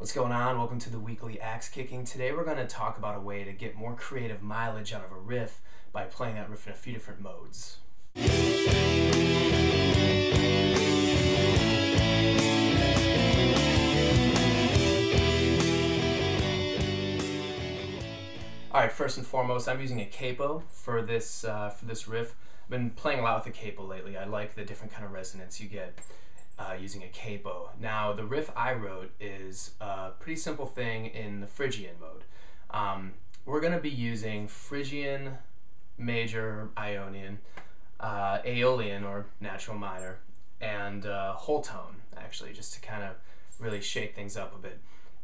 What's going on? Welcome to the weekly axe kicking. Today we're going to talk about a way to get more creative mileage out of a riff by playing that riff in a few different modes. Alright, first and foremost, I'm using a capo for this riff. I've been playing a lot with a capo lately. I like the different kind of resonance you get using a capo. Now, the riff I wrote is a pretty simple thing in the Phrygian mode. We're going to be using Phrygian, major, Ionian, Aeolian or natural minor, and whole tone, actually, just to kind of really shake things up a bit.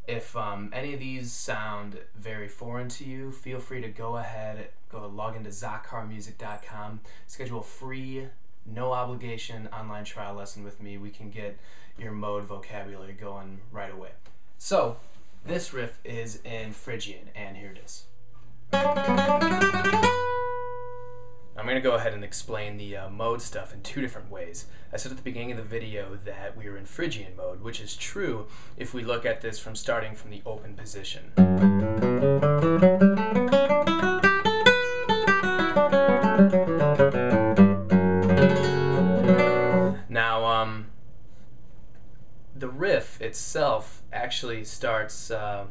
If any of these sound very foreign to you, feel free to go ahead, log into zacharmusic.com, schedule a free, no obligation online trial lesson with me. We can get your mode vocabulary going right away. So, this riff is in Phrygian, and here it is. I'm going to go ahead and explain the mode stuff in two different ways. I said at the beginning of the video that we were in Phrygian mode, which is true if we look at this from starting from the open position. Now, the riff itself actually starts, the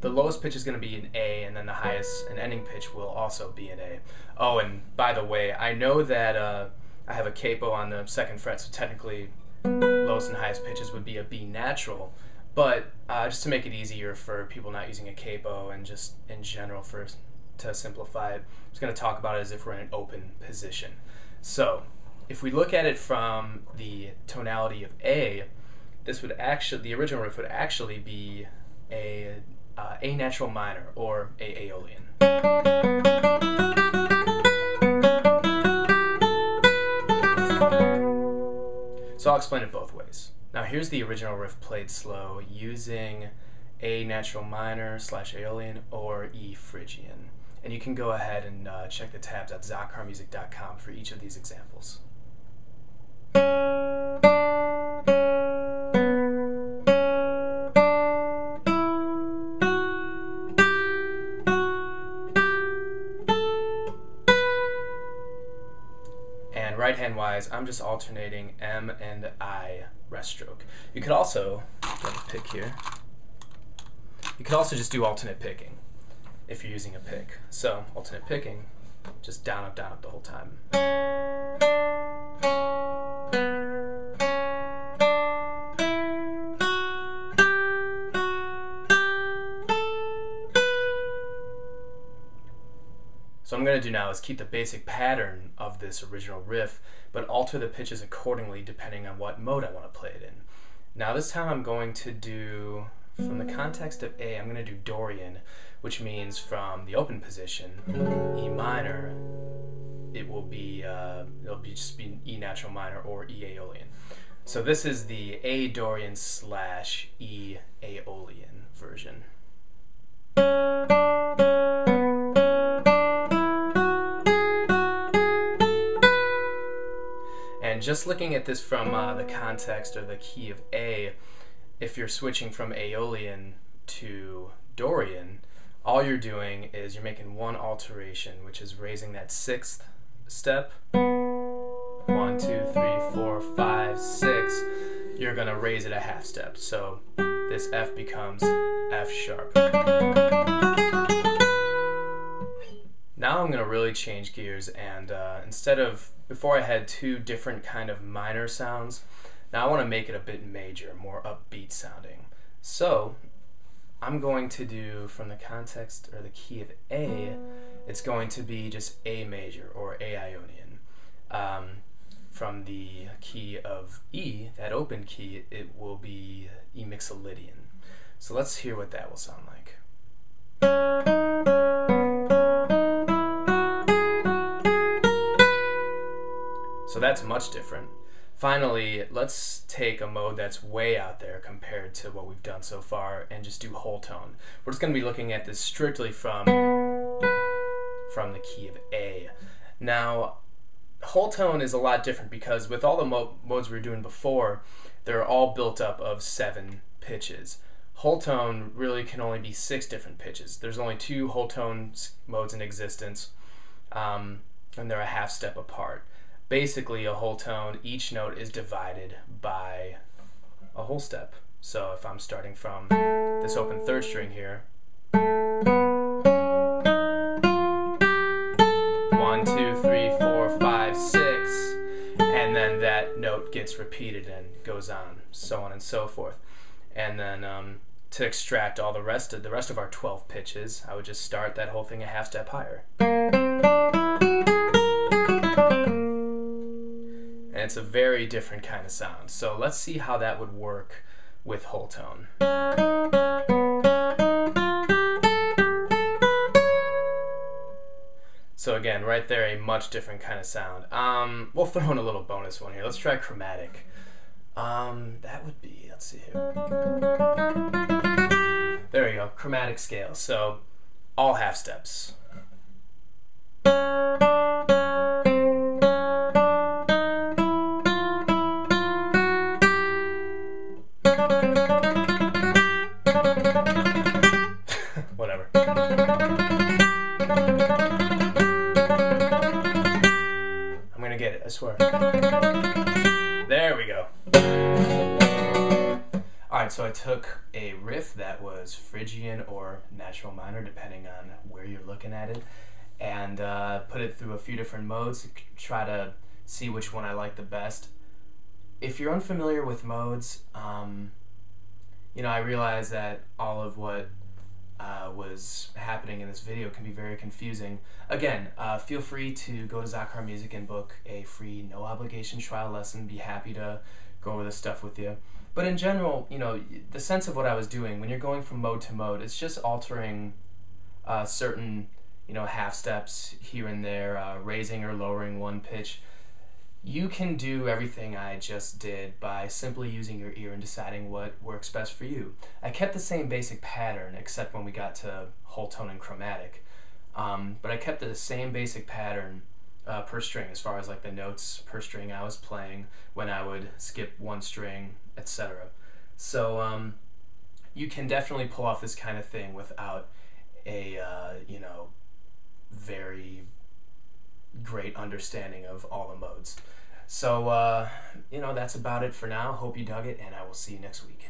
lowest pitch is going to be an A, and then the highest and ending pitch will also be an A. Oh, and by the way, I know that I have a capo on the second fret, so technically lowest and highest pitches would be a B natural, but just to make it easier for people not using a capo and just in general to simplify it, I'm just going to talk about it as if we're in an open position. So, if we look at it from the tonality of A, the original riff would actually be A natural minor or A Aeolian. So I'll explain it both ways. Now here's the original riff played slow using A natural minor / Aeolian or E Phrygian. And you can go ahead and check the tabs at zacharmusic.com for each of these examples. And right hand wise, I'm just alternating M and I rest stroke. You could also, get a pick here, you could also just do alternate picking if you're using a pick. So alternate picking, just down up the whole time. So what I'm going to do now is keep the basic pattern of this original riff, but alter the pitches accordingly depending on what mode I want to play it in. Now this time I'm going to do, from the context of A, I'm going to do Dorian, which means from the open position, E minor, it'll just be E natural minor or E Aeolian. So this is the A Dorian / E Aeolian version. And just looking at this from the context or the key of A, if you're switching from Aeolian to Dorian, all you're doing is you're making one alteration, which is raising that sixth step. 1, 2, 3, 4, 5, 6. You're going to raise it a half step. So this F becomes F sharp. Now I'm going to really change gears, and instead of, before I had two different kind of minor sounds, now I want to make it a bit major, more upbeat sounding. So I'm going to do, from the context or the key of A, it's going to be just A major or A Ionian. From the key of E, that open key, it will be E Mixolydian. So let's hear what that will sound like. So that's much different. Finally, let's take a mode that's way out there compared to what we've done so far and just do whole tone. We're just going to be looking at this strictly from the key of A. Now, whole tone is a lot different because with all the modes we were doing before, they're all built up of 7 pitches. Whole tone really can only be 6 different pitches. There's only 2 whole tone modes in existence, and they're a half step apart. Basically, a whole tone, each note is divided by a whole step. So if I'm starting from this open 3rd string here, 1, 2, 3, 4, 5, 6, and then that note gets repeated and goes on, so on and so forth. And then to extract all the rest of our 12 pitches, I would just start that whole thing a half step higher. And it's a very different kind of sound. So let's see how that would work with whole tone. So again, right there, a much different kind of sound. We'll throw in a little bonus one here. Let's try chromatic. That would be, let's see here. There we go, chromatic scale. So all half steps. Whatever. I'm gonna get it, I swear. There we go. Alright, so I took a riff that was Phrygian or natural minor, depending on where you're looking at it, and put it through a few different modes to try to see which one I like the best. If you're unfamiliar with modes, you know, I realize that all of what was happening in this video can be very confusing. Again, feel free to go to zacharmusic and book a free, no obligation trial lesson. Be happy to go over this stuff with you. But in general, you know, the sense of what I was doing, when you're going from mode to mode, it's just altering certain, you know, half steps here and there, raising or lowering one pitch. You can do everything I just did by simply using your ear and deciding what works best for you. I kept the same basic pattern, except when we got to whole tone and chromatic. But I kept the same basic pattern per string, as far as like the notes per string I was playing, when I would skip one string, etc. So you can definitely pull off this kind of thing without a you know, very great understanding of all the modes. So you know, that's about it for now. Hope you dug it, and I will see you next week.